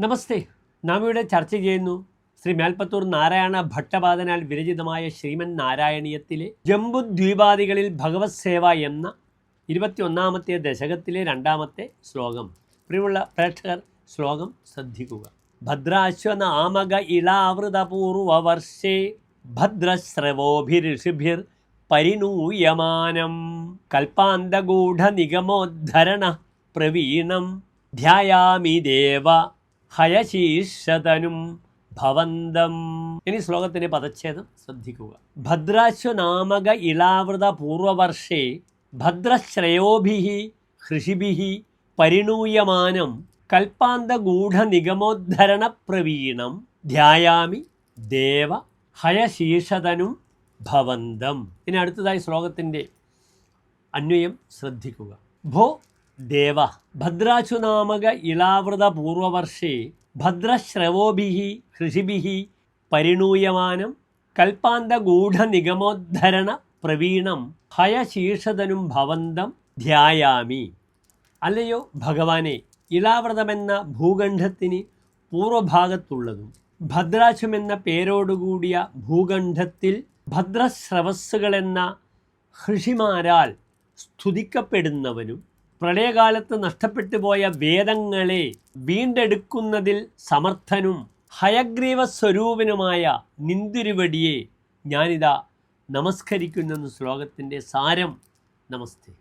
നമസ്തേ. നാം ഇവിടെ ചർച്ച ചെയ്യുന്നു ശ്രീ മേൽപ്പത്തൂർ നാരായണ ഭട്ടപാദനാൽ വിരചിതമായ ശ്രീമൻ നാരായണീയത്തിലെ ജംബുദ്വീപാദികളിൽ ഭഗവത് സേവ എന്ന 21ാമത്തെ ദശകത്തിലെ 2ാമത്തെ ശ്ലോകം. പ്രിയമുള്ള പ്രേക്ഷകർ, ശ്ലോകം ശ്രദ്ധിക്കുക. ഭദ്രാശ്വനാമക ഇളാവൃതപൂർവവർഷേ ഭദ്രശ്രവോഭിഋഷിഭിർ പരിണൂയമാനം കൽപ്പാന്തഗൂഢനിഗമോദ്ധരണ പ്രവീണം ധ്യായാമി ദേവ ഹയശീർഷതനും ഭവന്തം. ഇനി ശ്ലോകത്തിൻ്റെ പദച്ഛേദം ശ്രദ്ധിക്കുക. ഭദ്രാശ്വനാമക ഇളാവൃത പൂർവവർഷേ ഭദ്രശ്രയോഭിഃ ഹൃഷിഭിഃ പരിണൂയമാനം കൽപ്പാന്തഗൂഢനിഗമോദ്ധരണ പ്രവീണം ധ്യായാമി ദേവ ഹയശീർഷതനും ഭവന്തം. ഇനി അടുത്തതായി ശ്ലോകത്തിൻ്റെ അന്വയം ശ്രദ്ധിക്കുക. ഭോ ദേവ ഭദ്രാശുനാമക ഇളാവൃത പൂർവവർഷേ ഭദ്രശ്രവോഭിഃ ഹൃഷിഭിഃ പരിണൂയമാനം കൽപ്പാന്തഗൂഢനിഗമോദ്ധരണ പ്രവീണം ഹയശീർഷതനും ഭവന്തം ധ്യായാമി. അല്ലയോ ഭഗവാനെ, ഇളാവൃതമെന്ന ഭൂഖണ്ഡത്തിന് പൂർവഭാഗത്തുള്ളതും ഭദ്രാശുമെന്ന പേരോടുകൂടിയ ഭൂഖണ്ഡത്തിൽ ഭദ്രശ്രവസ്സുകളെന്ന ഋഷിമാരാൽ സ്തുതിക്കപ്പെടുന്നവനും പ്രളയകാലത്ത് നഷ്ടപ്പെട്ടു പോയ വേദങ്ങളെ വീണ്ടെടുക്കുന്നതിൽ സമർത്ഥനും ഹയഗ്രീവ സ്വരൂപനുമായ നിന്തിരുവടിയെ ഞാനിതാ നമസ്കരിക്കുന്നു. ശ്ലോകത്തിൻ്റെ സാരം. നമസ്തേ.